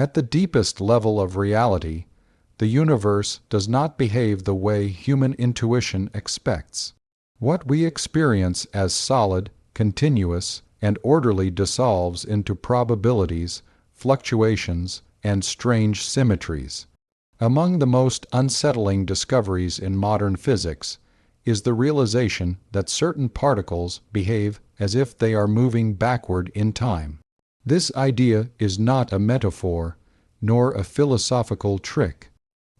At the deepest level of reality, the universe does not behave the way human intuition expects. What we experience as solid, continuous, and orderly dissolves into probabilities, fluctuations, and strange symmetries. Among the most unsettling discoveries in modern physics is the realization that certain particles behave as if they are moving backward in time. This idea is not a metaphor, nor a philosophical trick.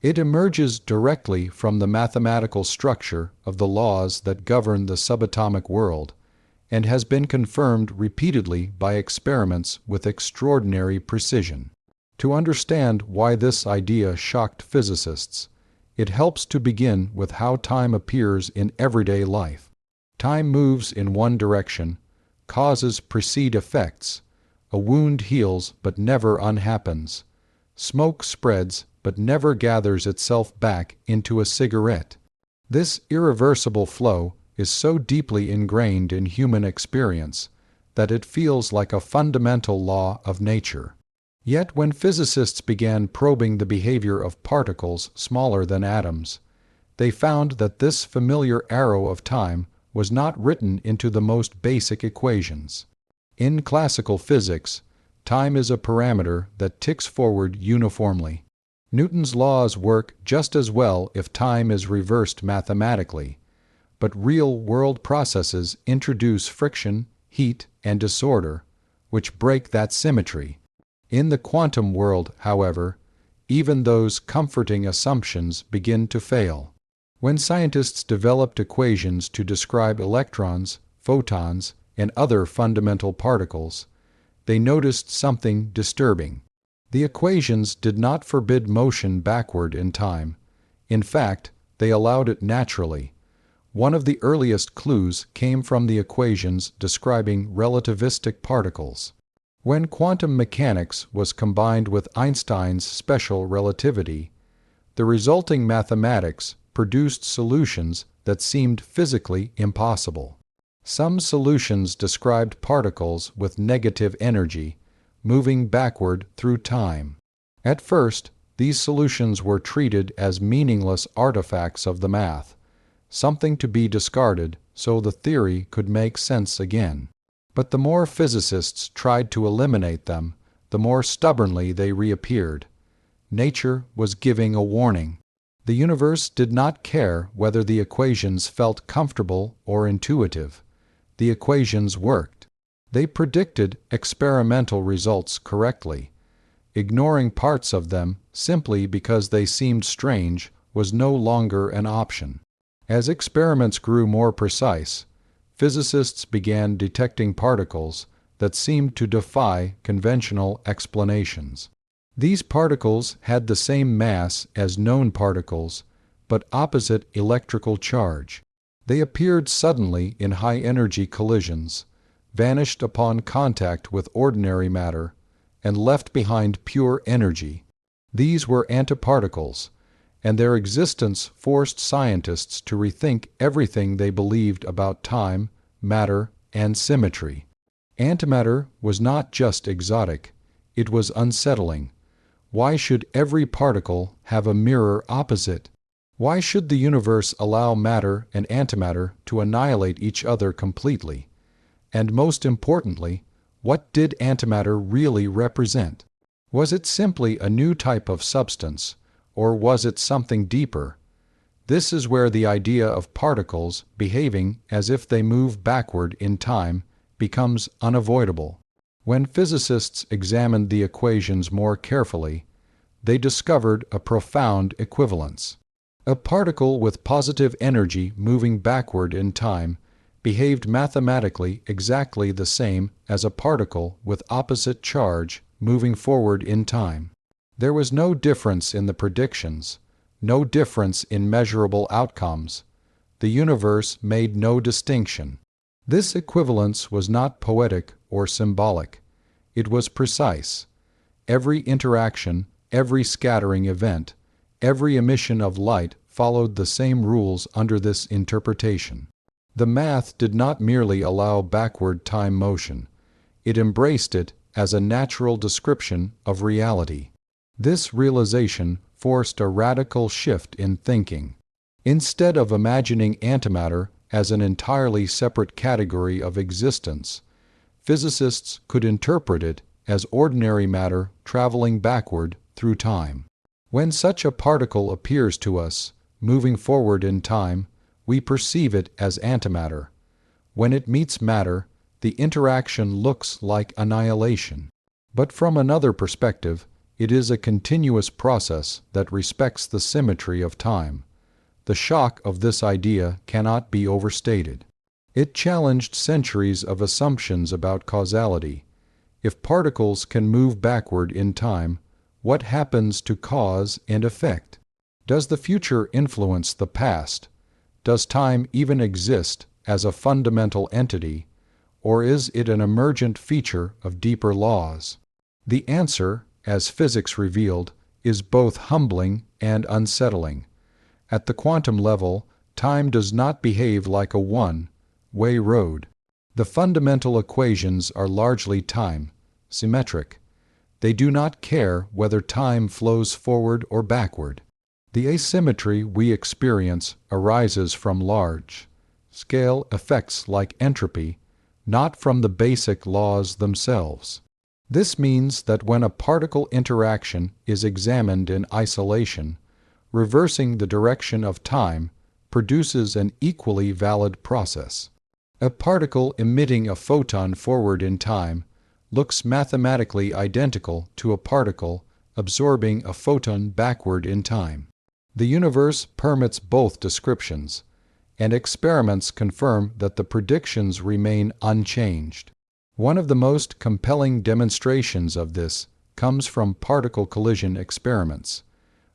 It emerges directly from the mathematical structure of the laws that govern the subatomic world, and has been confirmed repeatedly by experiments with extraordinary precision. To understand why this idea shocked physicists, it helps to begin with how time appears in everyday life. Time moves in one direction, causes precede effects, a wound heals but never unhappens, smoke spreads but never gathers itself back into a cigarette. This irreversible flow is so deeply ingrained in human experience that it feels like a fundamental law of nature. Yet when physicists began probing the behavior of particles smaller than atoms, they found that this familiar arrow of time was not written into the most basic equations. In classical physics, time is a parameter that ticks forward uniformly. Newton's laws work just as well if time is reversed mathematically, but real-world processes introduce friction, heat, and disorder, which break that symmetry. In the quantum world, however, even those comforting assumptions begin to fail. When scientists developed equations to describe electrons, photons, and other fundamental particles, they noticed something disturbing. The equations did not forbid motion backward in time. In fact, they allowed it naturally. One of the earliest clues came from the equations describing relativistic particles. When quantum mechanics was combined with Einstein's special relativity, the resulting mathematics produced solutions that seemed physically impossible. Some solutions described particles with negative energy, moving backward through time. At first, these solutions were treated as meaningless artifacts of the math, something to be discarded so the theory could make sense again. But the more physicists tried to eliminate them, the more stubbornly they reappeared. Nature was giving a warning. The universe did not care whether the equations felt comfortable or intuitive. The equations worked. They predicted experimental results correctly. Ignoring parts of them simply because they seemed strange was no longer an option. As experiments grew more precise, physicists began detecting particles that seemed to defy conventional explanations. These particles had the same mass as known particles, but opposite electrical charge. They appeared suddenly in high-energy collisions, vanished upon contact with ordinary matter, and left behind pure energy. These were antiparticles, and their existence forced scientists to rethink everything they believed about time, matter, and symmetry. Antimatter was not just exotic, it was unsettling. Why should every particle have a mirror opposite? Why should the universe allow matter and antimatter to annihilate each other completely? And most importantly, what did antimatter really represent? Was it simply a new type of substance, or was it something deeper? This is where the idea of particles behaving as if they move backward in time becomes unavoidable. When physicists examined the equations more carefully, they discovered a profound equivalence. A particle with positive energy moving backward in time behaved mathematically exactly the same as a particle with opposite charge moving forward in time. There was no difference in the predictions, no difference in measurable outcomes. The universe made no distinction. This equivalence was not poetic or symbolic. It was precise. Every interaction, every scattering event, every emission of light followed the same rules under this interpretation. The math did not merely allow backward time motion. It embraced it as a natural description of reality. This realization forced a radical shift in thinking. Instead of imagining antimatter as an entirely separate category of existence, physicists could interpret it as ordinary matter traveling backward through time. When such a particle appears to us, moving forward in time, we perceive it as antimatter. When it meets matter, the interaction looks like annihilation. But from another perspective, it is a continuous process that respects the symmetry of time. The shock of this idea cannot be overstated. It challenged centuries of assumptions about causality. If particles can move backward in time, what happens to cause and effect? Does the future influence the past? Does time even exist as a fundamental entity, or is it an emergent feature of deeper laws? The answer, as physics revealed, is both humbling and unsettling. At the quantum level, time does not behave like a one-way road. The fundamental equations are largely time-symmetric. They do not care whether time flows forward or backward. The asymmetry we experience arises from large-scale effects like entropy, not from the basic laws themselves. This means that when a particle interaction is examined in isolation, reversing the direction of time produces an equally valid process. A particle emitting a photon forward in time looks mathematically identical to a particle absorbing a photon backward in time. The universe permits both descriptions, and experiments confirm that the predictions remain unchanged. One of the most compelling demonstrations of this comes from particle collision experiments.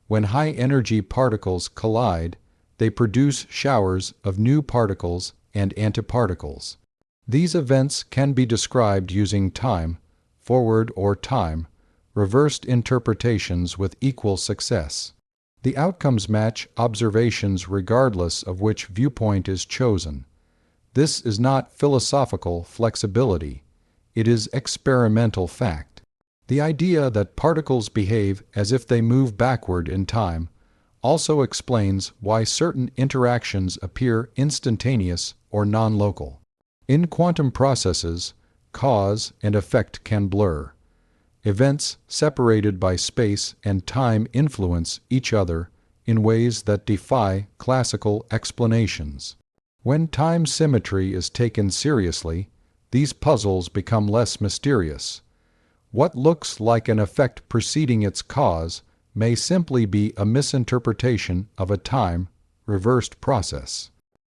When high-energy particles collide, they produce showers of new particles and antiparticles. These events can be described using time-forward or time-reversed interpretations with equal success. The outcomes match observations regardless of which viewpoint is chosen. This is not philosophical flexibility. It is experimental fact. The idea that particles behave as if they move backward in time also explains why certain interactions appear instantaneous or non-local. In quantum processes, cause and effect can blur. Events separated by space and time influence each other in ways that defy classical explanations. When time symmetry is taken seriously, these puzzles become less mysterious. What looks like an effect preceding its cause may simply be a misinterpretation of a time-reversed process.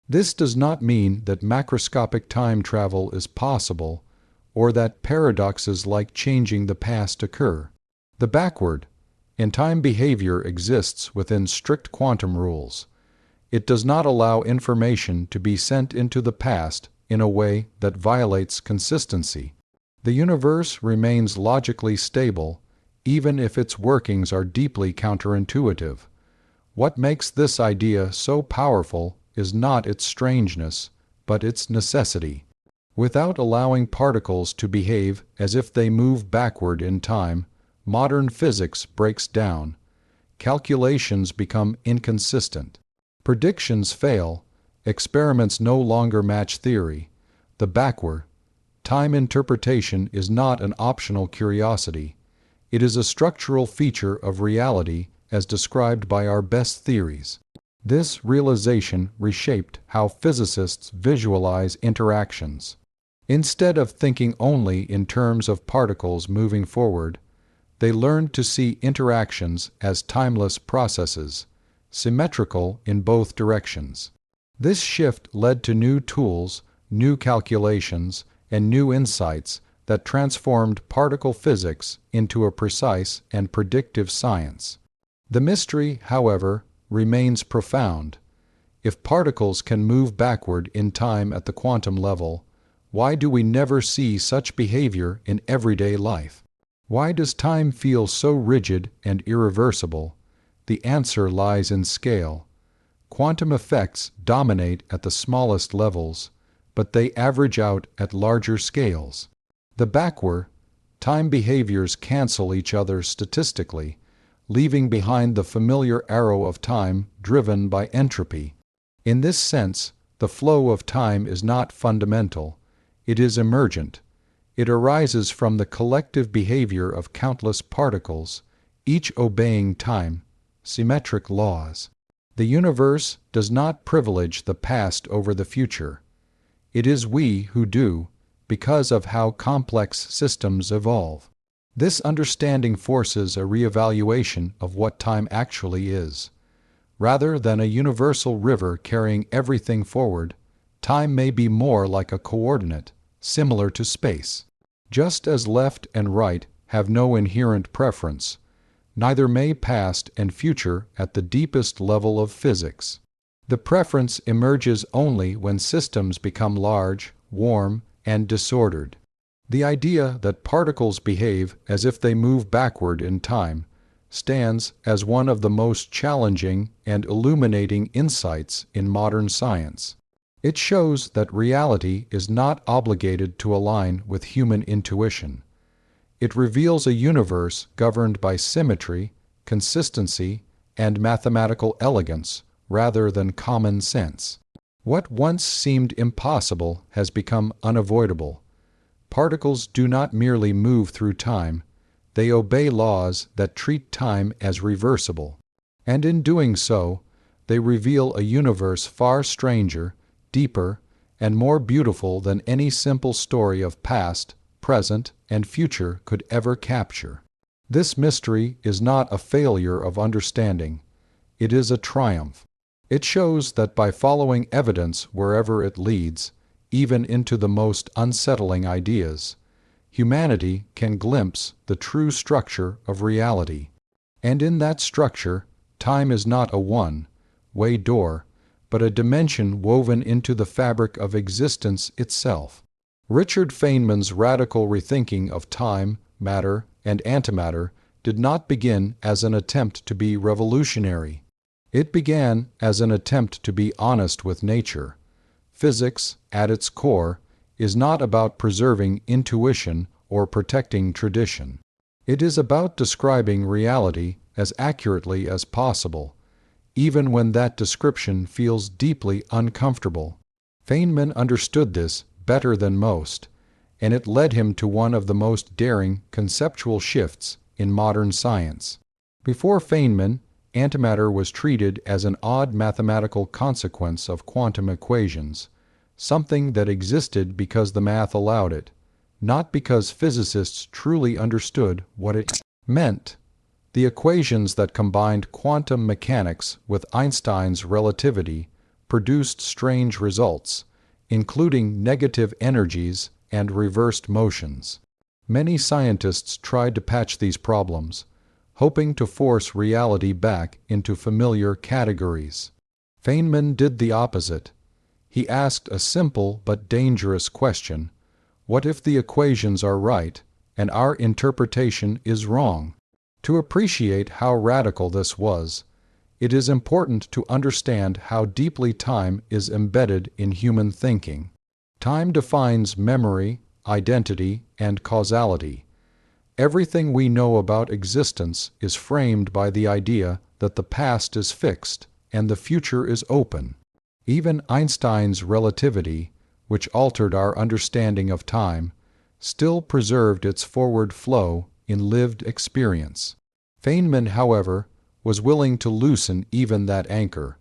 This does not mean that macroscopic time travel is possible or that paradoxes like changing the past occur. The backward in time behavior exists within strict quantum rules. It does not allow information to be sent into the past in a way that violates consistency. The universe remains logically stable, even if its workings are deeply counterintuitive. What makes this idea so powerful is not its strangeness, but its necessity. Without allowing particles to behave as if they move backward in time, modern physics breaks down. Calculations become inconsistent. Predictions fail. Experiments no longer match theory. The backward time interpretation is not an optional curiosity. It is a structural feature of reality as described by our best theories. This realization reshaped how physicists visualize interactions. Instead of thinking only in terms of particles moving forward, they learned to see interactions as timeless processes, symmetrical in both directions. This shift led to new tools, new calculations, and new insights that transformed particle physics into a precise and predictive science. The mystery, however, remains profound. If particles can move backward in time at the quantum level, why do we never see such behavior in everyday life? Why does time feel so rigid and irreversible? The answer lies in scale. Quantum effects dominate at the smallest levels, but they average out at larger scales. The backward time behaviors cancel each other statistically, leaving behind the familiar arrow of time driven by entropy. In this sense, the flow of time is not fundamental, it is emergent. It arises from the collective behavior of countless particles, each obeying time, symmetric laws. The universe does not privilege the past over the future. It is we who do, because of how complex systems evolve. This understanding forces a reevaluation of what time actually is. Rather than a universal river carrying everything forward, time may be more like a coordinate, similar to space. Just as left and right have no inherent preference, neither may past and future at the deepest level of physics. The preference emerges only when systems become large, warm, and disordered. The idea that particles behave as if they move backward in time stands as one of the most challenging and illuminating insights in modern science. It shows that reality is not obligated to align with human intuition. It reveals a universe governed by symmetry, consistency, and mathematical elegance rather than common sense. What once seemed impossible has become unavoidable. Particles do not merely move through time, they obey laws that treat time as reversible. And in doing so, they reveal a universe far stranger, deeper, and more beautiful than any simple story of past, present, and future could ever capture. This mystery is not a failure of understanding. It is a triumph. It shows that by following evidence wherever it leads, even into the most unsettling ideas, humanity can glimpse the true structure of reality. And in that structure, time is not a one-way door, but a dimension woven into the fabric of existence itself. Richard Feynman's radical rethinking of time, matter, and antimatter did not begin as an attempt to be revolutionary. It began as an attempt to be honest with nature. Physics, at its core, is not about preserving intuition or protecting tradition. It is about describing reality as accurately as possible, even when that description feels deeply uncomfortable. Feynman understood this better than most, and it led him to one of the most daring conceptual shifts in modern science. Before Feynman, antimatter was treated as an odd mathematical consequence of quantum equations, something that existed because the math allowed it, not because physicists truly understood what it meant. The equations that combined quantum mechanics with Einstein's relativity produced strange results, including negative energies and reversed motions. Many scientists tried to patch these problems, hoping to force reality back into familiar categories. Feynman did the opposite. He asked a simple but dangerous question: what if the equations are right and our interpretation is wrong? To appreciate how radical this was, it is important to understand how deeply time is embedded in human thinking. Time defines memory, identity, and causality. Everything we know about existence is framed by the idea that the past is fixed and the future is open. Even Einstein's relativity, which altered our understanding of time, still preserved its forward flow in lived experience. Feynman, however, was willing to loosen even that anchor.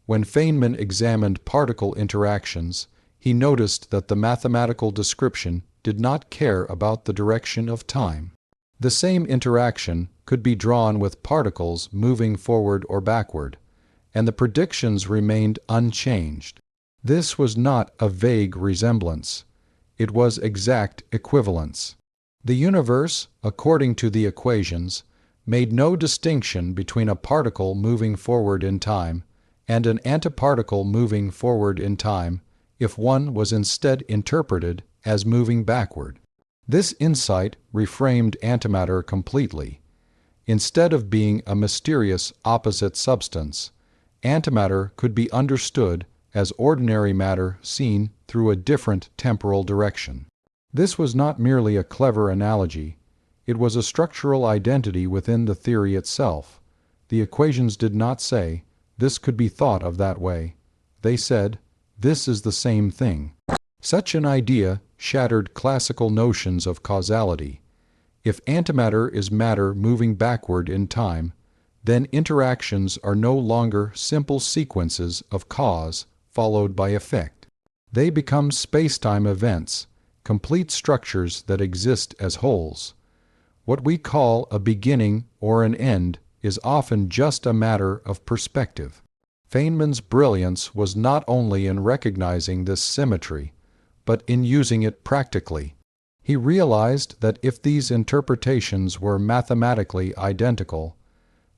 When Feynman examined particle interactions, he noticed that the mathematical description did not care about the direction of time. The same interaction could be drawn with particles moving forward or backward, and the predictions remained unchanged. This was not a vague resemblance. It was exact equivalence. The universe, according to the equations, made no distinction between a particle moving forward in time and an antiparticle moving forward in time if one was instead interpreted as moving backward. This insight reframed antimatter completely. Instead of being a mysterious opposite substance, antimatter could be understood as ordinary matter seen through a different temporal direction. This was not merely a clever analogy, it was a structural identity within the theory itself. The equations did not say, "This could be thought of that way." They said, "This is the same thing." Such an idea shattered classical notions of causality. If antimatter is matter moving backward in time, then interactions are no longer simple sequences of cause followed by effect. They become spacetime events, complete structures that exist as wholes. What we call a beginning or an end is often just a matter of perspective. Feynman's brilliance was not only in recognizing this symmetry, but in using it practically. He realized that if these interpretations were mathematically identical,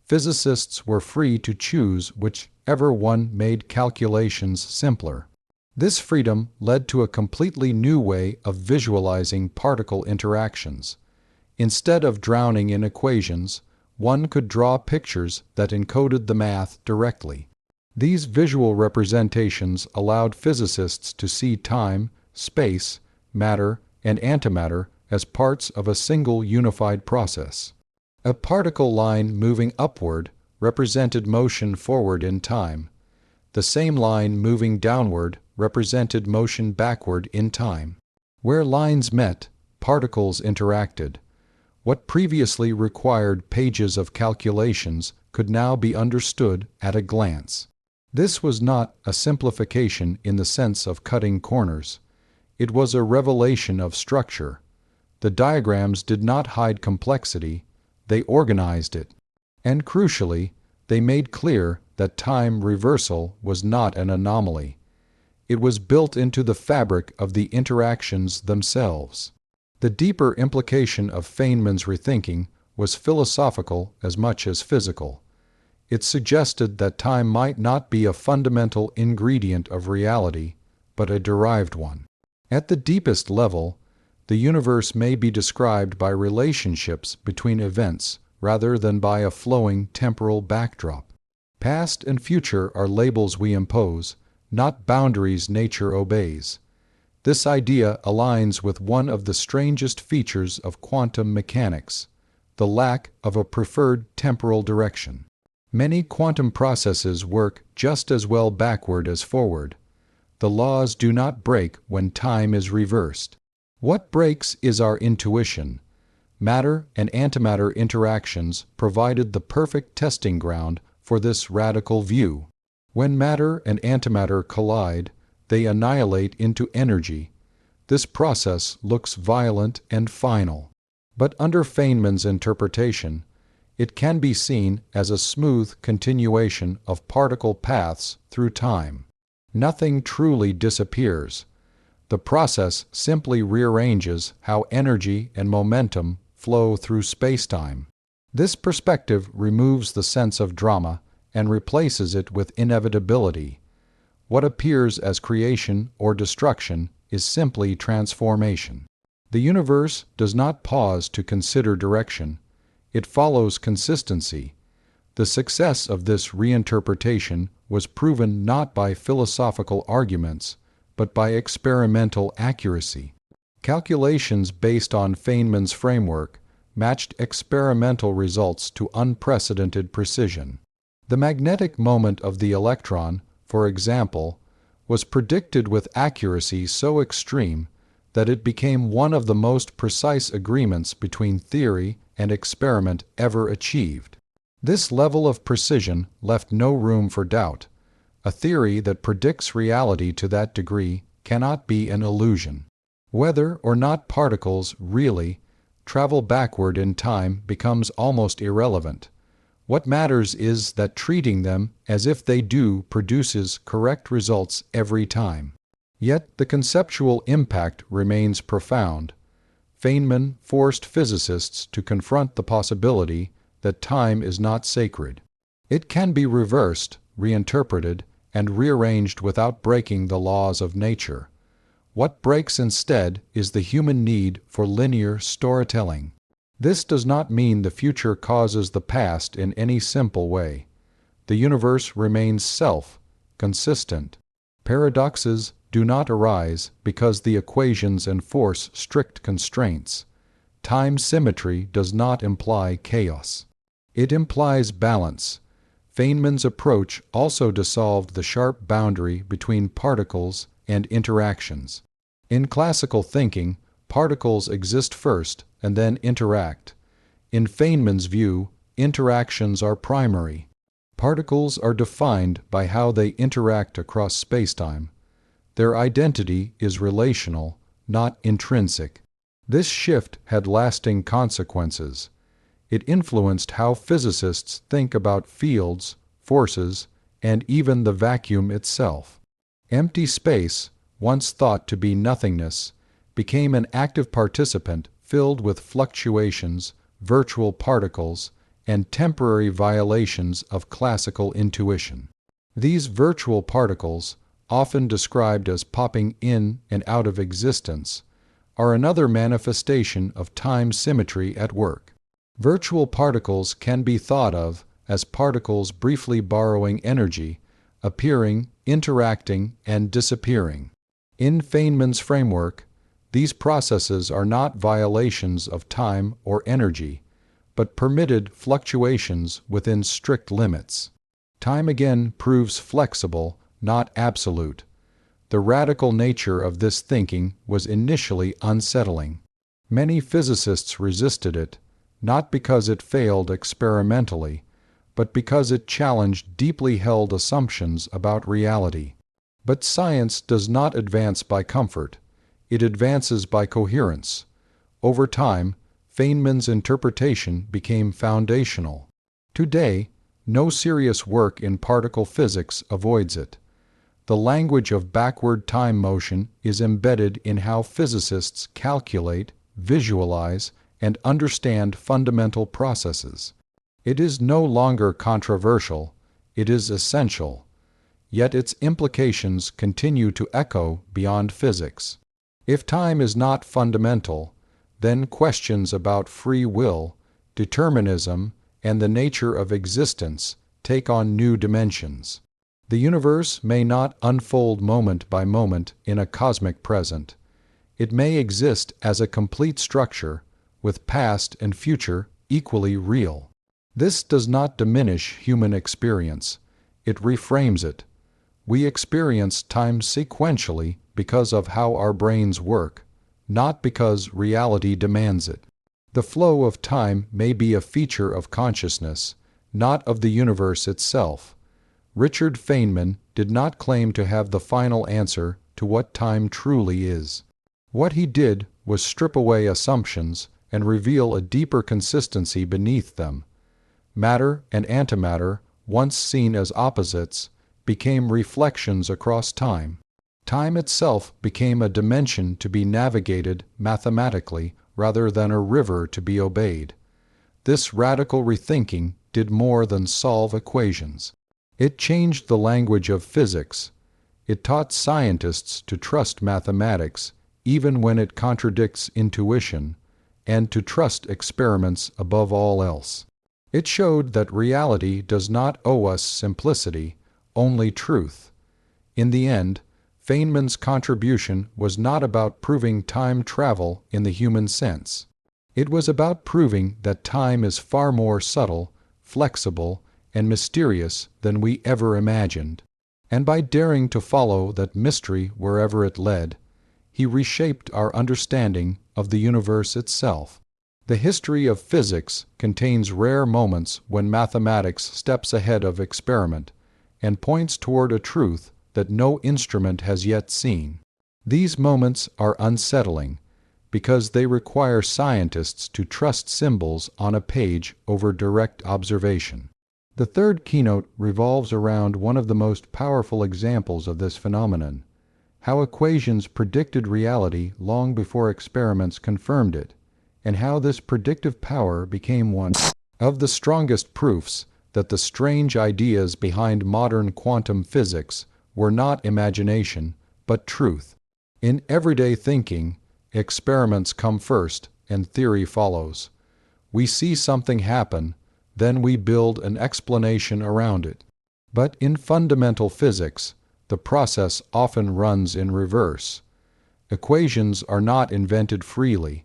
physicists were free to choose whichever one made calculations simpler. This freedom led to a completely new way of visualizing particle interactions. Instead of drowning in equations, one could draw pictures that encoded the math directly. These visual representations allowed physicists to see time, space, matter, and antimatter as parts of a single unified process. A particle line moving upward represented motion forward in time. The same line moving downward represented motion backward in time. Where lines met, particles interacted. What previously required pages of calculations could now be understood at a glance. This was not a simplification in the sense of cutting corners. It was a revelation of structure. The diagrams did not hide complexity, they organized it. And crucially, they made clear that time reversal was not an anomaly. It was built into the fabric of the interactions themselves. The deeper implication of Feynman's rethinking was philosophical as much as physical. It suggested that time might not be a fundamental ingredient of reality, but a derived one. At the deepest level, the universe may be described by relationships between events rather than by a flowing temporal backdrop. Past and future are labels we impose, not boundaries nature obeys. This idea aligns with one of the strangest features of quantum mechanics, the lack of a preferred temporal direction. Many quantum processes work just as well backward as forward. The laws do not break when time is reversed. What breaks is our intuition. Matter and antimatter interactions provided the perfect testing ground for this radical view. When matter and antimatter collide, they annihilate into energy. This process looks violent and final. But under Feynman's interpretation, it can be seen as a smooth continuation of particle paths through time. Nothing truly disappears. The process simply rearranges how energy and momentum flow through spacetime. This perspective removes the sense of drama and replaces it with inevitability. What appears as creation or destruction is simply transformation. The universe does not pause to consider direction. It follows consistency. The success of this reinterpretation was proven not by philosophical arguments, but by experimental accuracy. Calculations based on Feynman's framework matched experimental results to unprecedented precision. The magnetic moment of the electron, for example, was predicted with accuracy so extreme that it became one of the most precise agreements between theory and experiment ever achieved. This level of precision left no room for doubt. A theory that predicts reality to that degree cannot be an illusion. Whether or not particles really travel backward in time becomes almost irrelevant. What matters is that treating them as if they do produces correct results every time. Yet the conceptual impact remains profound. Feynman forced physicists to confront the possibility that time is not sacred. It can be reversed, reinterpreted, and rearranged without breaking the laws of nature. What breaks instead is the human need for linear storytelling. This does not mean the future causes the past in any simple way. The universe remains consistent. Paradoxes do not arise because the equations enforce strict constraints. Time symmetry does not imply chaos. It implies balance. Feynman's approach also dissolved the sharp boundary between particles and interactions. In classical thinking, particles exist first and then interact. In Feynman's view, interactions are primary. Particles are defined by how they interact across spacetime. Their identity is relational, not intrinsic. This shift had lasting consequences. It influenced how physicists think about fields, forces, and even the vacuum itself. Empty space, once thought to be nothingness, became an active participant filled with fluctuations, virtual particles, and temporary violations of classical intuition. These virtual particles, often described as popping in and out of existence, are another manifestation of time symmetry at work. Virtual particles can be thought of as particles briefly borrowing energy, appearing, interacting, and disappearing. In Feynman's framework, these processes are not violations of time or energy, but permitted fluctuations within strict limits. Time again proves flexible, not absolute. The radical nature of this thinking was initially unsettling. Many physicists resisted it, not because it failed experimentally, but because it challenged deeply held assumptions about reality. But science does not advance by comfort. It advances by coherence. Over time, Feynman's interpretation became foundational. Today, no serious work in particle physics avoids it. The language of backward time motion is embedded in how physicists calculate, visualize, and understand fundamental processes. It is no longer controversial, it is essential. Yet its implications continue to echo beyond physics. If time is not fundamental, then questions about free will, determinism, and the nature of existence take on new dimensions. The universe may not unfold moment by moment in a cosmic present. It may exist as a complete structure, with past and future equally real. This does not diminish human experience. It reframes it. We experience time sequentially because of how our brains work, not because reality demands it. The flow of time may be a feature of consciousness, not of the universe itself. Richard Feynman did not claim to have the final answer to what time truly is. What he did was strip away assumptions and reveal a deeper consistency beneath them. Matter and antimatter, once seen as opposites, became reflections across time. Time itself became a dimension to be navigated mathematically rather than a river to be obeyed. This radical rethinking did more than solve equations. It changed the language of physics. It taught scientists to trust mathematics even when it contradicts intuition, and to trust experiments above all else. It showed that reality does not owe us simplicity, only truth. In the end, Feynman's contribution was not about proving time travel in the human sense. It was about proving that time is far more subtle, flexible, and mysterious than we ever imagined. And by daring to follow that mystery wherever it led, he reshaped our understanding of the universe itself. The history of physics contains rare moments when mathematics steps ahead of experiment and points toward a truth that no instrument has yet seen. These moments are unsettling because they require scientists to trust symbols on a page over direct observation. The third keynote revolves around one of the most powerful examples of this phenomenon, how equations predicted reality long before experiments confirmed it, and how this predictive power became one of the strongest proofs that the strange ideas behind modern quantum physics were not imagination, but truth. In everyday thinking, experiments come first and theory follows. We see something happen, then we build an explanation around it. But in fundamental physics, the process often runs in reverse. Equations are not invented freely.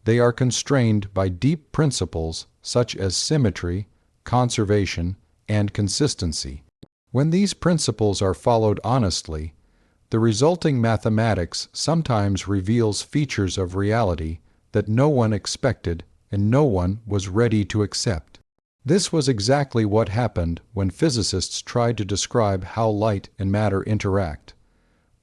They are constrained by deep principles such as symmetry, conservation, and consistency. When these principles are followed honestly, the resulting mathematics sometimes reveals features of reality that no one expected and no one was ready to accept. This was exactly what happened when physicists tried to describe how light and matter interact.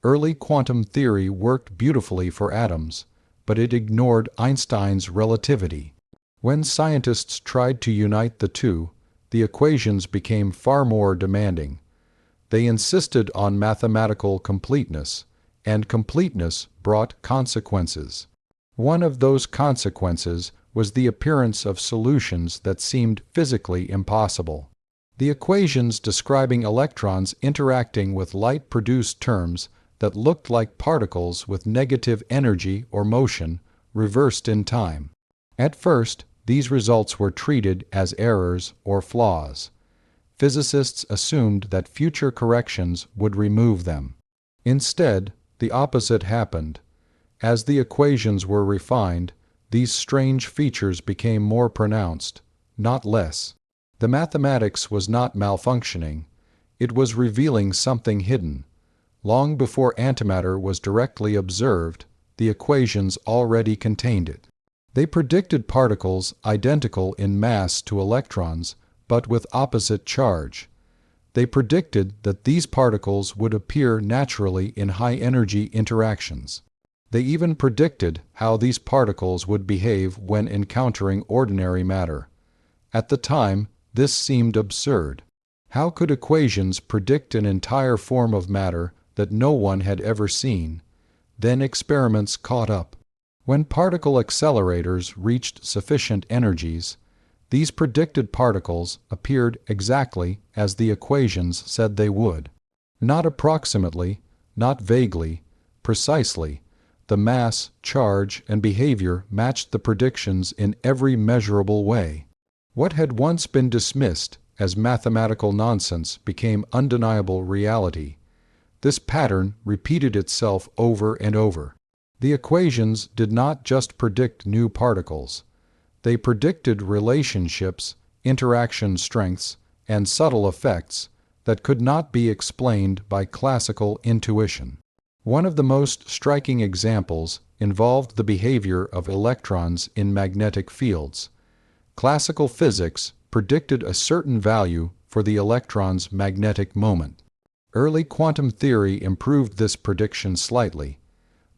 Early quantum theory worked beautifully for atoms, but it ignored Einstein's relativity. When scientists tried to unite the two, the equations became far more demanding. They insisted on mathematical completeness, and completeness brought consequences. One of those consequences was the appearance of solutions that seemed physically impossible. The equations describing electrons interacting with light produced terms that looked like particles with negative energy or motion reversed in time. At first, these results were treated as errors or flaws. Physicists assumed that future corrections would remove them. Instead, the opposite happened. As the equations were refined, these strange features became more pronounced, not less. The mathematics was not malfunctioning. It was revealing something hidden. Long before antimatter was directly observed, the equations already contained it. They predicted particles identical in mass to electrons, but with opposite charge. They predicted that these particles would appear naturally in high-energy interactions. They even predicted how these particles would behave when encountering ordinary matter. At the time, this seemed absurd. How could equations predict an entire form of matter that no one had ever seen? Then experiments caught up. When particle accelerators reached sufficient energies, these predicted particles appeared exactly as the equations said they would. Not approximately, not vaguely, precisely. The mass, charge, and behavior matched the predictions in every measurable way. What had once been dismissed as mathematical nonsense became undeniable reality. This pattern repeated itself over and over. The equations did not just predict new particles. They predicted relationships, interaction strengths, and subtle effects that could not be explained by classical intuition. One of the most striking examples involved the behavior of electrons in magnetic fields. Classical physics predicted a certain value for the electron's magnetic moment. Early quantum theory improved this prediction slightly,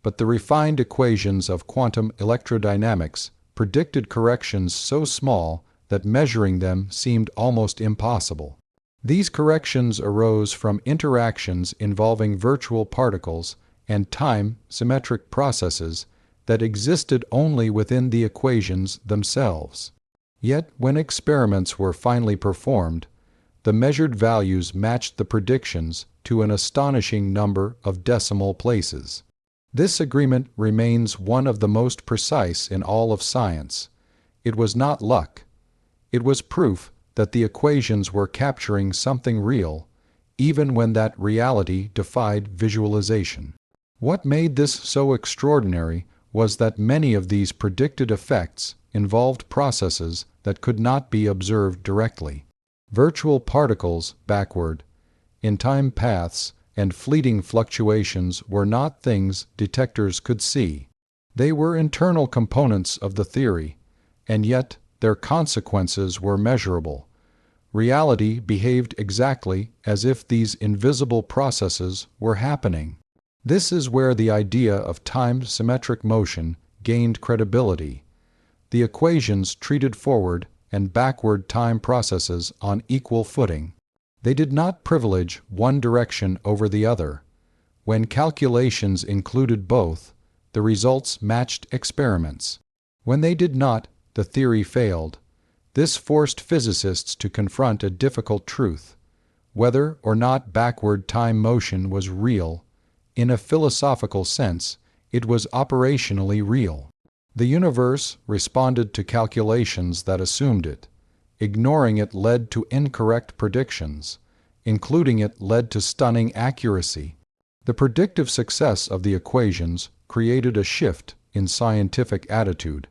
but the refined equations of quantum electrodynamics predicted corrections so small that measuring them seemed almost impossible. These corrections arose from interactions involving virtual particles and time-symmetric processes that existed only within the equations themselves. Yet, when experiments were finally performed, the measured values matched the predictions to an astonishing number of decimal places. This agreement remains one of the most precise in all of science. It was not luck. It was proof that the equations were capturing something real, even when that reality defied visualization. What made this so extraordinary was that many of these predicted effects involved processes that could not be observed directly. Virtual particles backward, in time paths, and fleeting fluctuations were not things detectors could see. They were internal components of the theory, and yet their consequences were measurable. Reality behaved exactly as if these invisible processes were happening. This is where the idea of time-symmetric motion gained credibility. The equations treated forward and backward time processes on equal footing. They did not privilege one direction over the other. When calculations included both, the results matched experiments. When they did not, the theory failed. This forced physicists to confront a difficult truth. Whether or not backward time motion was real, in a philosophical sense, it was operationally real. The universe responded to calculations that assumed it. Ignoring it led to incorrect predictions. Including it led to stunning accuracy. The predictive success of the equations created a shift in scientific attitude.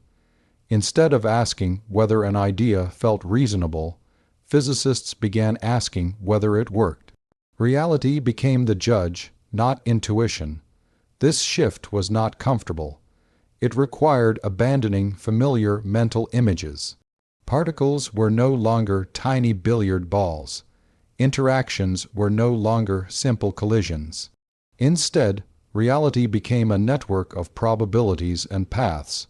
Instead of asking whether an idea felt reasonable, physicists began asking whether it worked. Reality became the judge, not intuition. This shift was not comfortable. It required abandoning familiar mental images. Particles were no longer tiny billiard balls. Interactions were no longer simple collisions. Instead, reality became a network of probabilities and paths,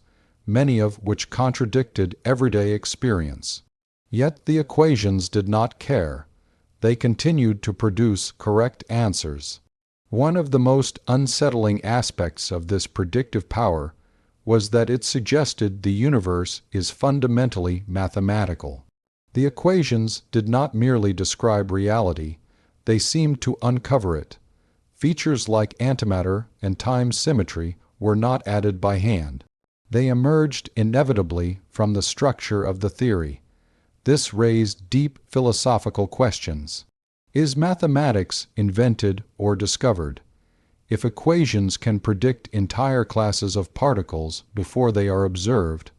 many of which contradicted everyday experience. Yet the equations did not care. They continued to produce correct answers. One of the most unsettling aspects of this predictive power was that it suggested the universe is fundamentally mathematical. The equations did not merely describe reality, they seemed to uncover it. Features like antimatter and time symmetry were not added by hand. They emerged inevitably from the structure of the theory. This raised deep philosophical questions. Is mathematics invented or discovered? If equations can predict entire classes of particles before they are observed,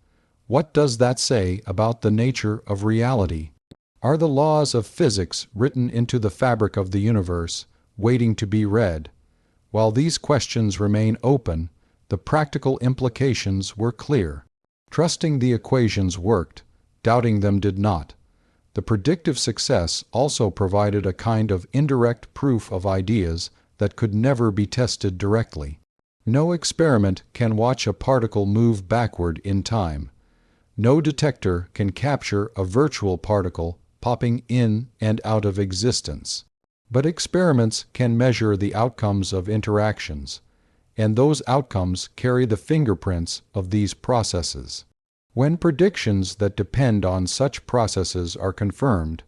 what does that say about the nature of reality? Are the laws of physics written into the fabric of the universe, waiting to be read? While these questions remain open, the practical implications were clear. Trusting the equations worked, doubting them did not. The predictive success also provided a kind of indirect proof of ideas that could never be tested directly. No experiment can watch a particle move backward in time. No detector can capture a virtual particle popping in and out of existence. But experiments can measure the outcomes of interactions, and those outcomes carry the fingerprints of these processes. When predictions that depend on such processes are confirmed,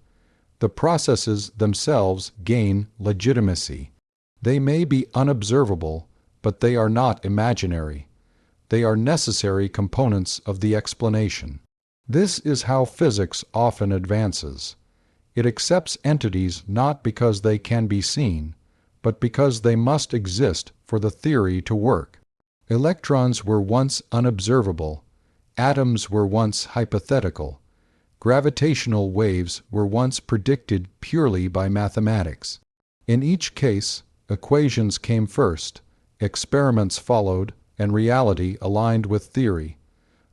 the processes themselves gain legitimacy. They may be unobservable, but they are not imaginary. They are necessary components of the explanation. This is how physics often advances. It accepts entities not because they can be seen, but because they must exist for the theory to work. Electrons were once unobservable. Atoms were once hypothetical. Gravitational waves were once predicted purely by mathematics. In each case, equations came first, experiments followed, and reality aligned with theory.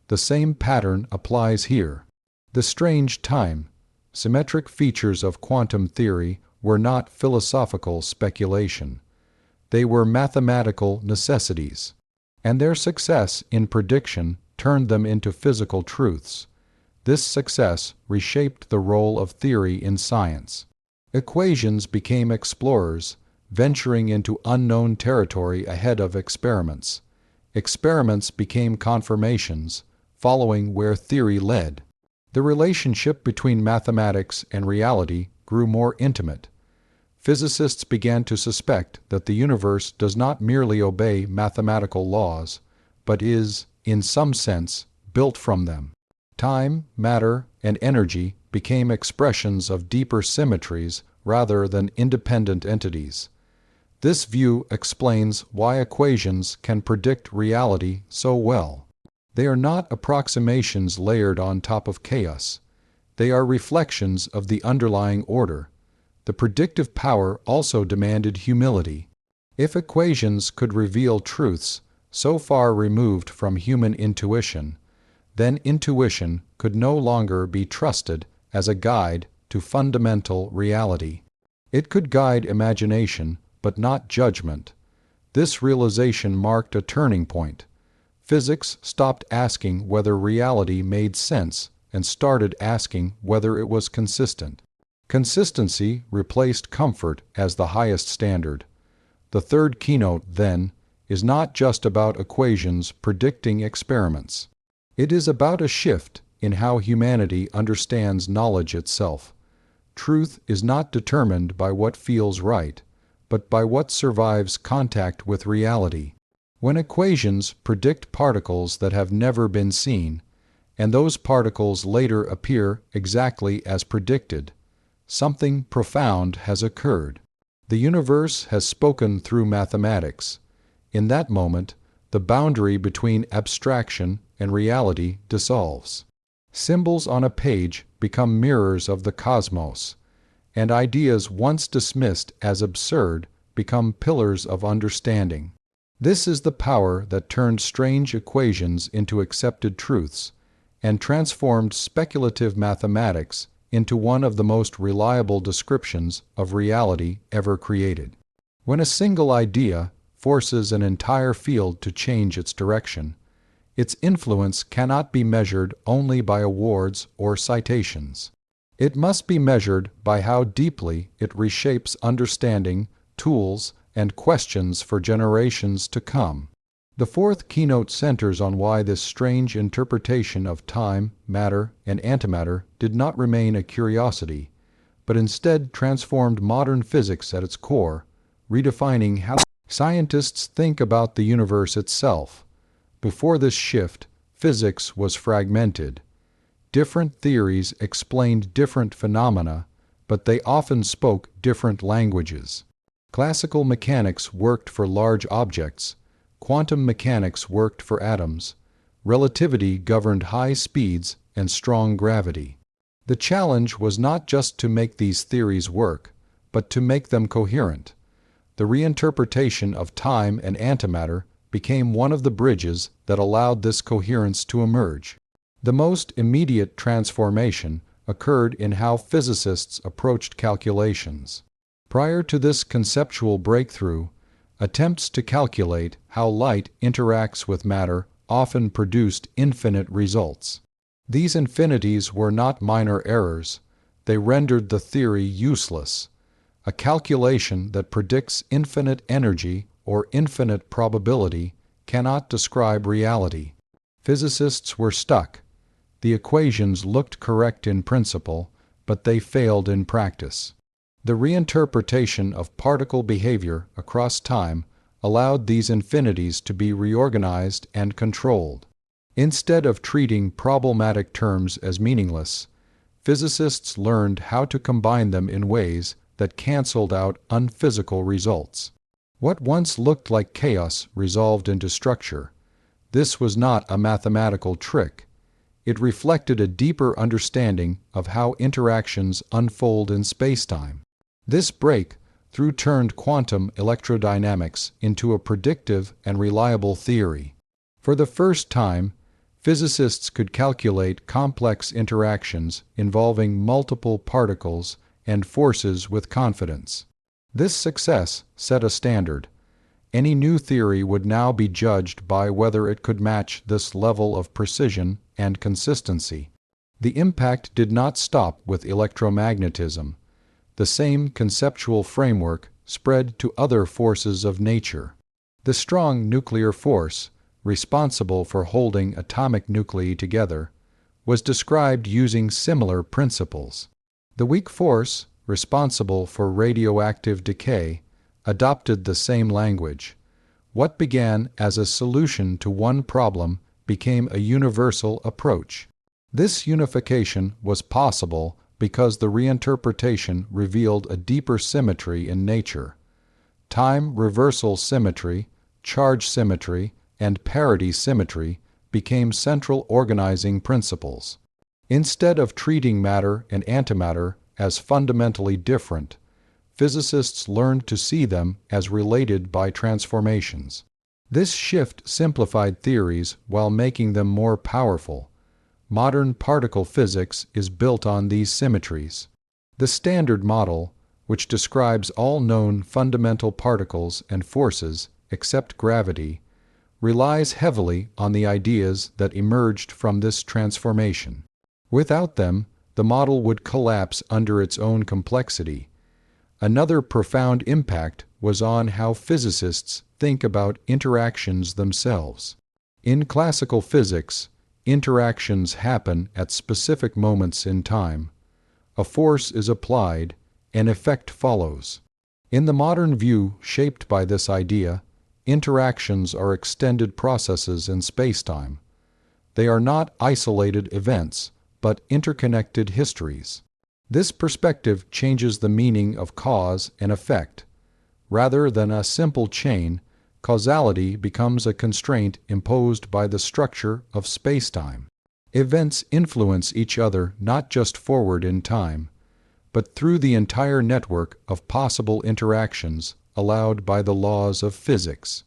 The same pattern applies here. The strange time, symmetric features of quantum theory were not philosophical speculation. They were mathematical necessities, and their success in prediction turned them into physical truths. This success reshaped the role of theory in science. Equations became explorers, venturing into unknown territory ahead of experiments. Experiments became confirmations, following where theory led. The relationship between mathematics and reality grew more intimate. Physicists began to suspect that the universe does not merely obey mathematical laws, but is, in some sense, built from them. Time, matter, and energy became expressions of deeper symmetries rather than independent entities. This view explains why equations can predict reality so well. They are not approximations layered on top of chaos. They are reflections of the underlying order. The predictive power also demanded humility. If equations could reveal truths so far removed from human intuition, then intuition could no longer be trusted as a guide to fundamental reality. It could guide imagination, but not judgment. This realization marked a turning point. Physics stopped asking whether reality made sense and started asking whether it was consistent. Consistency replaced comfort as the highest standard. The third keynote, then, is not just about equations predicting experiments. It is about a shift in how humanity understands knowledge itself. Truth is not determined by what feels right, but by what survives contact with reality. When equations predict particles that have never been seen, and those particles later appear exactly as predicted, something profound has occurred. The universe has spoken through mathematics. In that moment, the boundary between abstraction and reality dissolves. Symbols on a page become mirrors of the cosmos, and ideas once dismissed as absurd become pillars of understanding. This is the power that turned strange equations into accepted truths and transformed speculative mathematics into one of the most reliable descriptions of reality ever created. When a single idea forces an entire field to change its direction, its influence cannot be measured only by awards or citations. It must be measured by how deeply it reshapes understanding, tools, and questions for generations to come. The fourth keynote centers on why this strange interpretation of time, matter, and antimatter did not remain a curiosity, but instead transformed modern physics at its core, redefining how scientists think about the universe itself. Before this shift, physics was fragmented. Different theories explained different phenomena, but they often spoke different languages. Classical mechanics worked for large objects. Quantum mechanics worked for atoms. Relativity governed high speeds and strong gravity. The challenge was not just to make these theories work, but to make them coherent. The reinterpretation of time and antimatter became one of the bridges that allowed this coherence to emerge. The most immediate transformation occurred in how physicists approached calculations. Prior to this conceptual breakthrough, attempts to calculate how light interacts with matter often produced infinite results. These infinities were not minor errors. They rendered the theory useless. A calculation that predicts infinite energy or infinite probability cannot describe reality. Physicists were stuck. The equations looked correct in principle, but they failed in practice. The reinterpretation of particle behavior across time allowed these infinities to be reorganized and controlled. Instead of treating problematic terms as meaningless, physicists learned how to combine them in ways that canceled out unphysical results. What once looked like chaos resolved into structure. This was not a mathematical trick. It reflected a deeper understanding of how interactions unfold in spacetime. This breakthrough turned quantum electrodynamics into a predictive and reliable theory. For the first time, physicists could calculate complex interactions involving multiple particles and forces with confidence. This success set a standard. Any new theory would now be judged by whether it could match this level of precision and consistency. The impact did not stop with electromagnetism. The same conceptual framework spread to other forces of nature. The strong nuclear force, responsible for holding atomic nuclei together, was described using similar principles. The weak force, responsible for radioactive decay, adopted the same language. What began as a solution to one problem became a universal approach. This unification was possible because the reinterpretation revealed a deeper symmetry in nature. Time reversal symmetry, charge symmetry, and parity symmetry became central organizing principles. Instead of treating matter and antimatter as fundamentally different, physicists learned to see them as related by transformations. This shift simplified theories while making them more powerful. Modern particle physics is built on these symmetries. The Standard Model, which describes all known fundamental particles and forces except gravity, relies heavily on the ideas that emerged from this transformation. Without them, the model would collapse under its own complexity. Another profound impact was on how physicists think about interactions themselves. In classical physics, interactions happen at specific moments in time. A force is applied, an effect follows. In the modern view shaped by this idea, interactions are extended processes in spacetime. They are not isolated events, but interconnected histories. This perspective changes the meaning of cause and effect. Rather than a simple chain, causality becomes a constraint imposed by the structure of spacetime. Events influence each other not just forward in time, but through the entire network of possible interactions allowed by the laws of physics.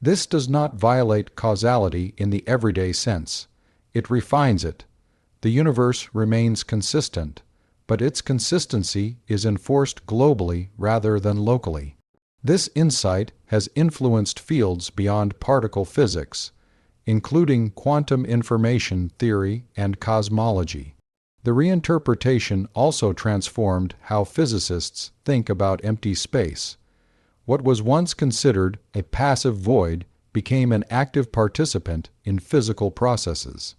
This does not violate causality in the everyday sense. It refines it. The universe remains consistent, but its consistency is enforced globally rather than locally. This insight has influenced fields beyond particle physics, including quantum information theory and cosmology. The reinterpretation also transformed how physicists think about empty space. What was once considered a passive void became an active participant in physical processes.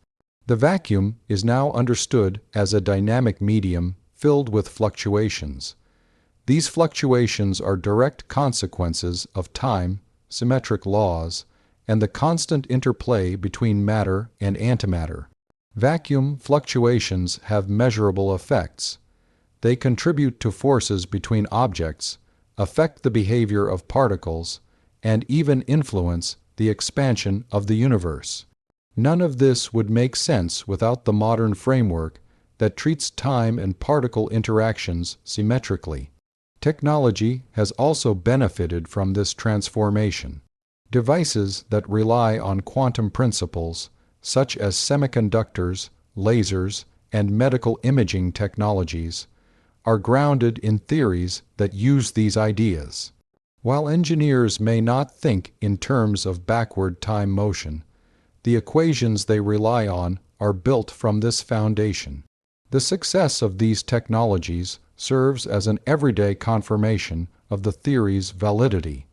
The vacuum is now understood as a dynamic medium filled with fluctuations. These fluctuations are direct consequences of time, symmetric laws, and the constant interplay between matter and antimatter. Vacuum fluctuations have measurable effects. They contribute to forces between objects, affect the behavior of particles, and even influence the expansion of the universe. None of this would make sense without the modern framework that treats time and particle interactions symmetrically. Technology has also benefited from this transformation. Devices that rely on quantum principles, such as semiconductors, lasers, and medical imaging technologies, are grounded in theories that use these ideas. While engineers may not think in terms of backward time motion, the equations they rely on are built from this foundation. The success of these technologies serves as an everyday confirmation of the theory's validity.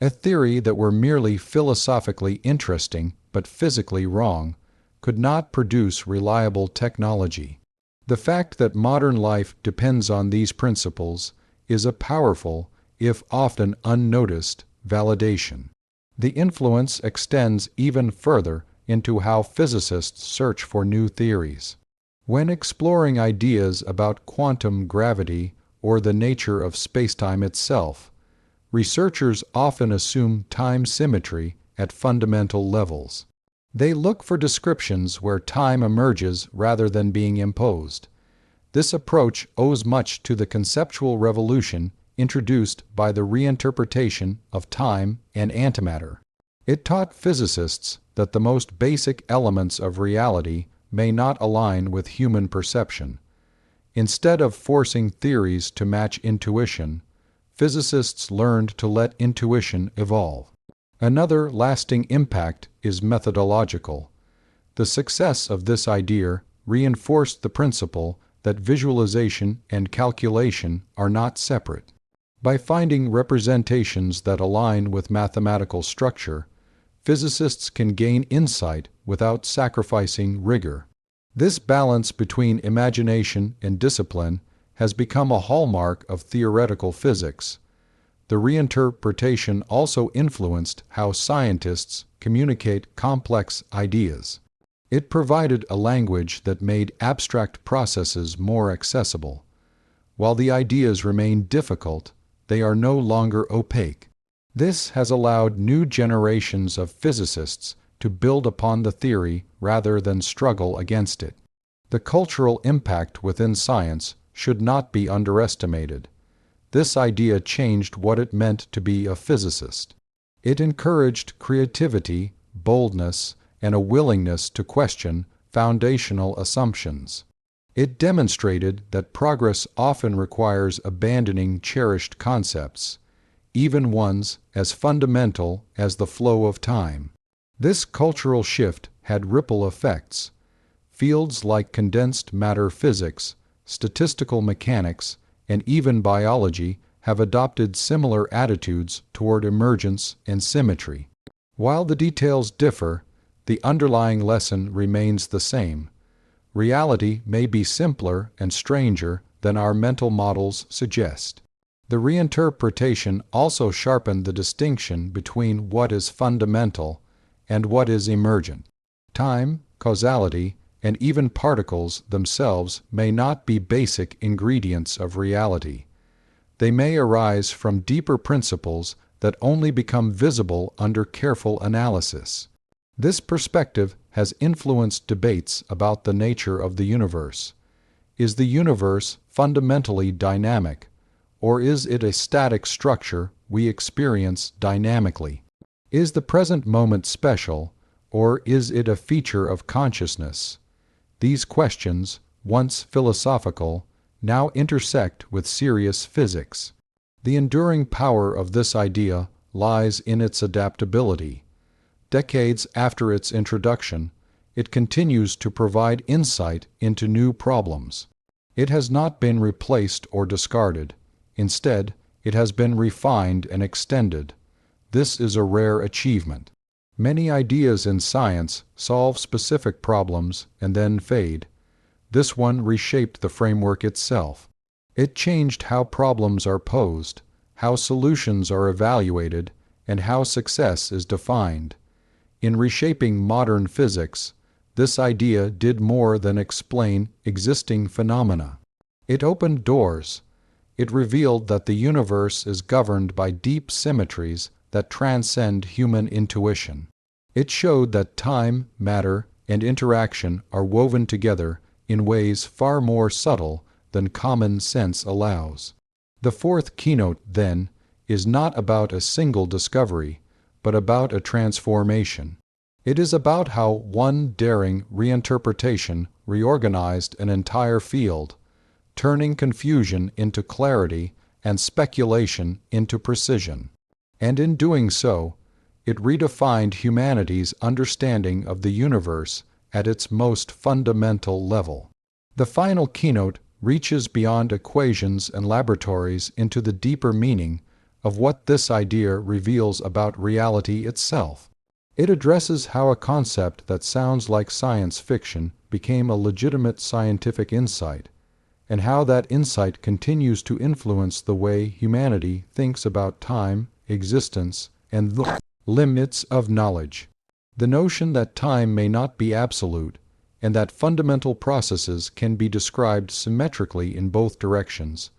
A theory that were merely philosophically interesting but physically wrong could not produce reliable technology. The fact that modern life depends on these principles is a powerful, if often unnoticed, validation. The influence extends even further into how physicists search for new theories. When exploring ideas about quantum gravity or the nature of spacetime itself, researchers often assume time symmetry at fundamental levels. They look for descriptions where time emerges rather than being imposed. This approach owes much to the conceptual revolution introduced by the reinterpretation of time and antimatter. It taught physicists that the most basic elements of reality may not align with human perception. Instead of forcing theories to match intuition, physicists learned to let intuition evolve. Another lasting impact is methodological. The success of this idea reinforced the principle that visualization and calculation are not separate. By finding representations that align with mathematical structure, physicists can gain insight without sacrificing rigor. This balance between imagination and discipline has become a hallmark of theoretical physics. The reinterpretation also influenced how scientists communicate complex ideas. It provided a language that made abstract processes more accessible. While the ideas remain difficult, they are no longer opaque. This has allowed new generations of physicists to build upon the theory rather than struggle against it. The cultural impact within science should not be underestimated. This idea changed what it meant to be a physicist. It encouraged creativity, boldness, and a willingness to question foundational assumptions. It demonstrated that progress often requires abandoning cherished concepts, even ones as fundamental as the flow of time. This cultural shift had ripple effects. Fields like condensed matter physics, statistical mechanics, and even biology have adopted similar attitudes toward emergence and symmetry. While the details differ, the underlying lesson remains the same. Reality may be simpler and stranger than our mental models suggest. The reinterpretation also sharpened the distinction between what is fundamental and what is emergent. Time, causality, and even particles themselves may not be basic ingredients of reality. They may arise from deeper principles that only become visible under careful analysis. This perspective has influenced debates about the nature of the universe. Is the universe fundamentally dynamic, or is it a static structure we experience dynamically? Is the present moment special, or is it a feature of consciousness? These questions, once philosophical, now intersect with serious physics. The enduring power of this idea lies in its adaptability. Decades after its introduction, it continues to provide insight into new problems. It has not been replaced or discarded. Instead, it has been refined and extended. This is a rare achievement. Many ideas in science solve specific problems and then fade. This one reshaped the framework itself. It changed how problems are posed, how solutions are evaluated, and how success is defined. In reshaping modern physics, this idea did more than explain existing phenomena. It opened doors. It revealed that the universe is governed by deep symmetries that transcend human intuition. It showed that time, matter, and interaction are woven together in ways far more subtle than common sense allows. The fourth keynote, then, is not about a single discovery, but about a transformation. It is about how one daring reinterpretation reorganized an entire field, turning confusion into clarity and speculation into precision. And in doing so, it redefined humanity's understanding of the universe at its most fundamental level. The final keynote reaches beyond equations and laboratories into the deeper meaning of what this idea reveals about reality itself. It addresses how a concept that sounds like science fiction became a legitimate scientific insight, and how that insight continues to influence the way humanity thinks about time, existence, and the limits of knowledge. The notion that time may not be absolute, and that fundamental processes can be described symmetrically in both directions,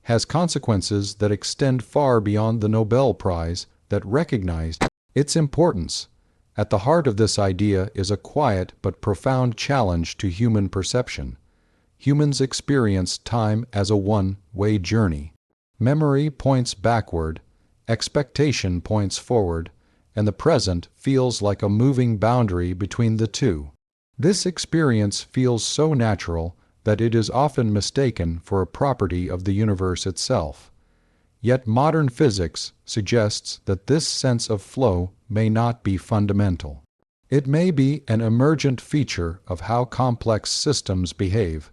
has consequences that extend far beyond the Nobel Prize that recognized its importance. At the heart of this idea is a quiet but profound challenge to human perception. Humans experience time as a one-way journey. Memory points backward, expectation points forward, and the present feels like a moving boundary between the two. This experience feels so natural that it is often mistaken for a property of the universe itself. Yet modern physics suggests that this sense of flow may not be fundamental. It may be an emergent feature of how complex systems behave,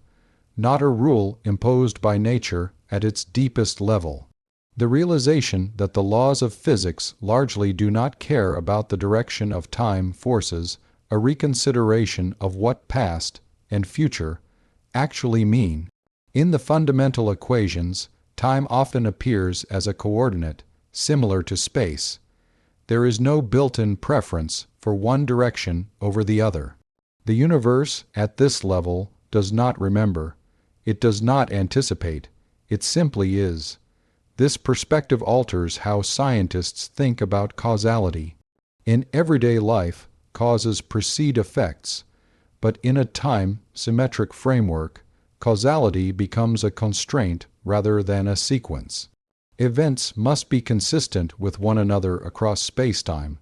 not a rule imposed by nature at its deepest level. The realization that the laws of physics largely do not care about the direction of time forces a reconsideration of what past and future actually mean. In the fundamental equations, time often appears as a coordinate, similar to space. There is no built-in preference for one direction over the other. The universe, at this level, does not remember. It does not anticipate. It simply is. This perspective alters how scientists think about causality. In everyday life, causes precede effects, but in a time-symmetric framework, causality becomes a constraint rather than a sequence. Events must be consistent with one another across spacetime,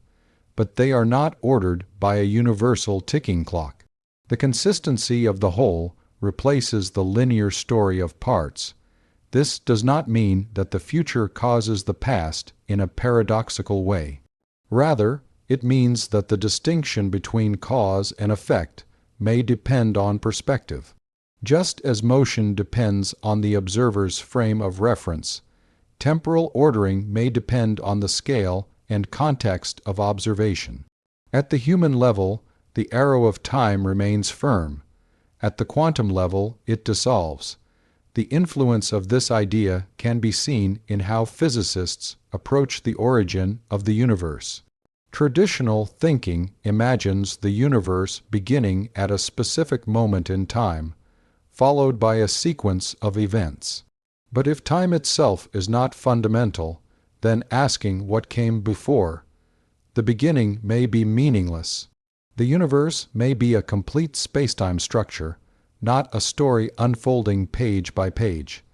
but they are not ordered by a universal ticking clock. The consistency of the whole replaces the linear story of parts. This does not mean that the future causes the past in a paradoxical way. Rather, it means that the distinction between cause and effect may depend on perspective. Just as motion depends on the observer's frame of reference, temporal ordering may depend on the scale and context of observation. At the human level, the arrow of time remains firm. At the quantum level, it dissolves. The influence of this idea can be seen in how physicists approach the origin of the universe. Traditional thinking imagines the universe beginning at a specific moment in time, followed by a sequence of events. But if time itself is not fundamental, then asking what came before the beginning may be meaningless. The universe may be a complete spacetime structure, not a story unfolding page by page.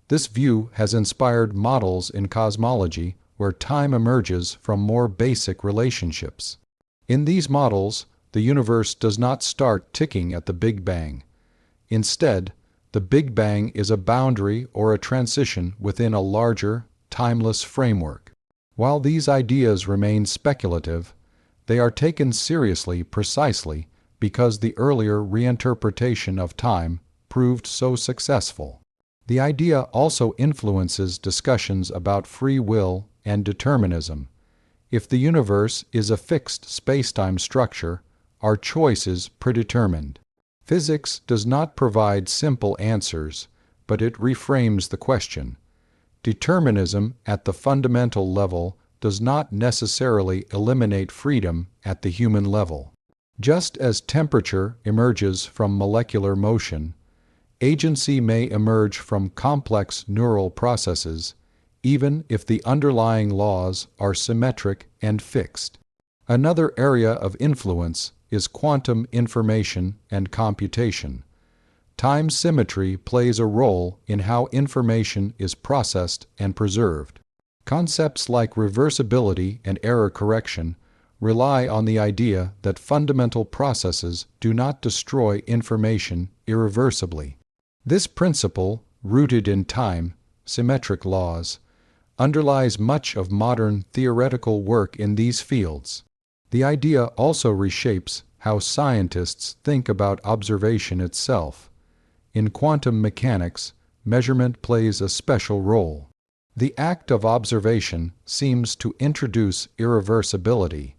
This view has inspired models in cosmology where time emerges from more basic relationships. In these models, the universe does not start ticking at the Big Bang. Instead, the Big Bang is a boundary or a transition within a larger, timeless framework. While these ideas remain speculative, they are taken seriously precisely because the earlier reinterpretation of time proved so successful. The idea also influences discussions about free will and determinism. If the universe is a fixed spacetime structure, our choice is predetermined. Physics does not provide simple answers, but it reframes the question. Determinism at the fundamental level does not necessarily eliminate freedom at the human level. Just as temperature emerges from molecular motion, agency may emerge from complex neural processes, even if the underlying laws are symmetric and fixed. Another area of influence is quantum information and computation. Time symmetry plays a role in how information is processed and preserved. Concepts like reversibility and error correction rely on the idea that fundamental processes do not destroy information irreversibly. This principle, rooted in time, symmetric laws, underlies much of modern theoretical work in these fields. The idea also reshapes how scientists think about observation itself. In quantum mechanics, measurement plays a special role. The act of observation seems to introduce irreversibility,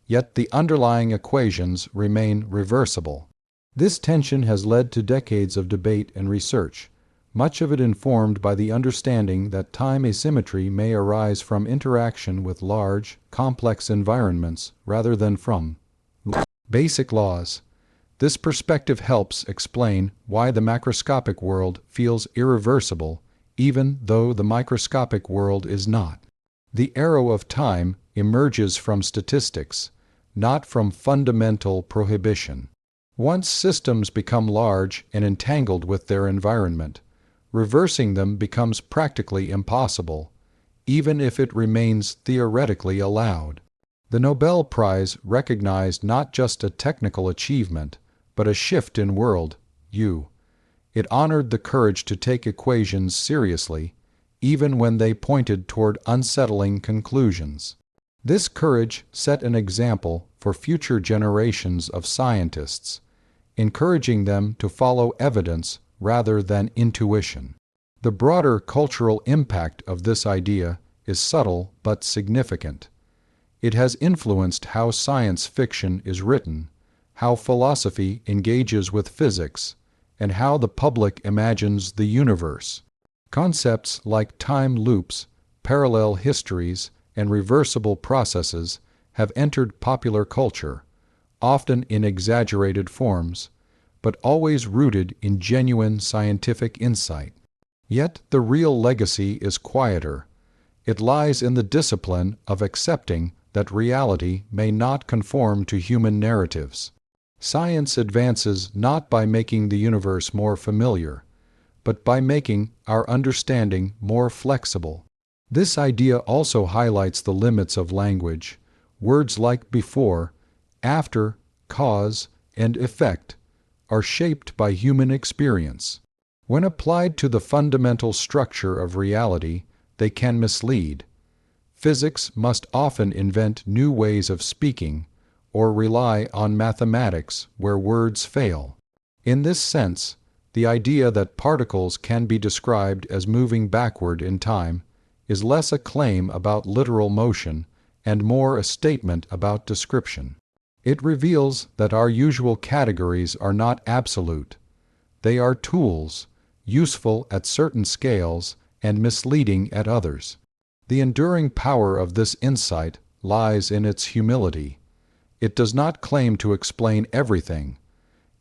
yet the underlying equations remain reversible. This tension has led to decades of debate and research, much of it informed by the understanding that time asymmetry may arise from interaction with large, complex environments rather than from basic laws. This perspective helps explain why the macroscopic world feels irreversible, even though the microscopic world is not. The arrow of time emerges from statistics, not from fundamental prohibition. Once systems become large and entangled with their environment, reversing them becomes practically impossible, even if it remains theoretically allowed. The Nobel Prize recognized not just a technical achievement, but a shift in world view. It honored the courage to take equations seriously, even when they pointed toward unsettling conclusions. This courage set an example for future generations of scientists, encouraging them to follow evidence rather than intuition. The broader cultural impact of this idea is subtle but significant. It has influenced how science fiction is written, how philosophy engages with physics, and how the public imagines the universe. Concepts like time loops, parallel histories, and reversible processes have entered popular culture, often in exaggerated forms, but always rooted in genuine scientific insight. Yet the real legacy is quieter. It lies in the discipline of accepting that reality may not conform to human narratives. Science advances not by making the universe more familiar, but by making our understanding more flexible. This idea also highlights the limits of language. Words like before, after, cause, and effect are shaped by human experience. When applied to the fundamental structure of reality, they can mislead. Physics must often invent new ways of speaking, or rely on mathematics where words fail. In this sense, the idea that particles can be described as moving backward in time is less a claim about literal motion and more a statement about description. It reveals that our usual categories are not absolute. They are tools, useful at certain scales and misleading at others. The enduring power of this insight lies in its humility. It does not claim to explain everything.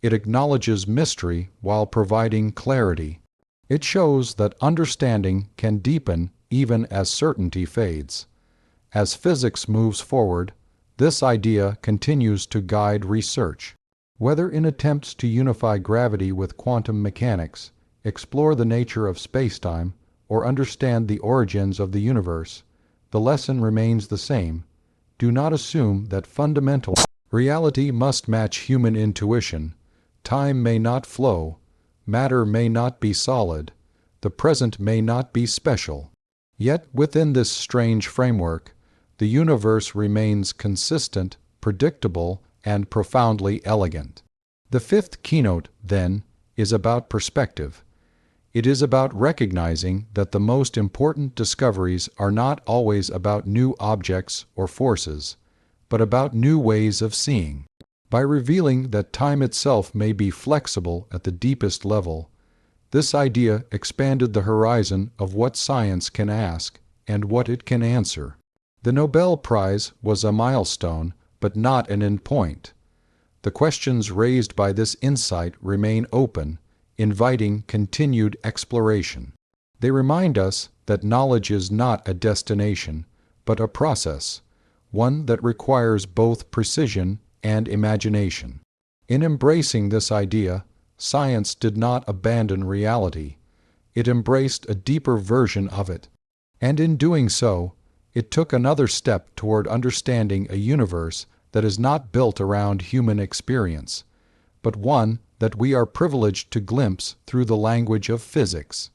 It acknowledges mystery while providing clarity. It shows that understanding can deepen even as certainty fades. As physics moves forward, this idea continues to guide research. Whether in attempts to unify gravity with quantum mechanics, explore the nature of spacetime, or understand the origins of the universe, the lesson remains the same. Do not assume that fundamental reality must match human intuition. Time may not flow, matter may not be solid, the present may not be special. Yet within this strange framework, the universe remains consistent, predictable, and profoundly elegant. The fifth keynote, then, is about perspective. It is about recognizing that the most important discoveries are not always about new objects or forces, but about new ways of seeing. By revealing that time itself may be flexible at the deepest level, this idea expanded the horizon of what science can ask and what it can answer. The Nobel Prize was a milestone, but not an endpoint. The questions raised by this insight remain open, inviting continued exploration. They remind us that knowledge is not a destination, but a process, one that requires both precision and imagination. In embracing this idea, science did not abandon reality. It embraced a deeper version of it. And in doing so, it took another step toward understanding a universe that is not built around human experience, but one that we are privileged to glimpse through the language of physics.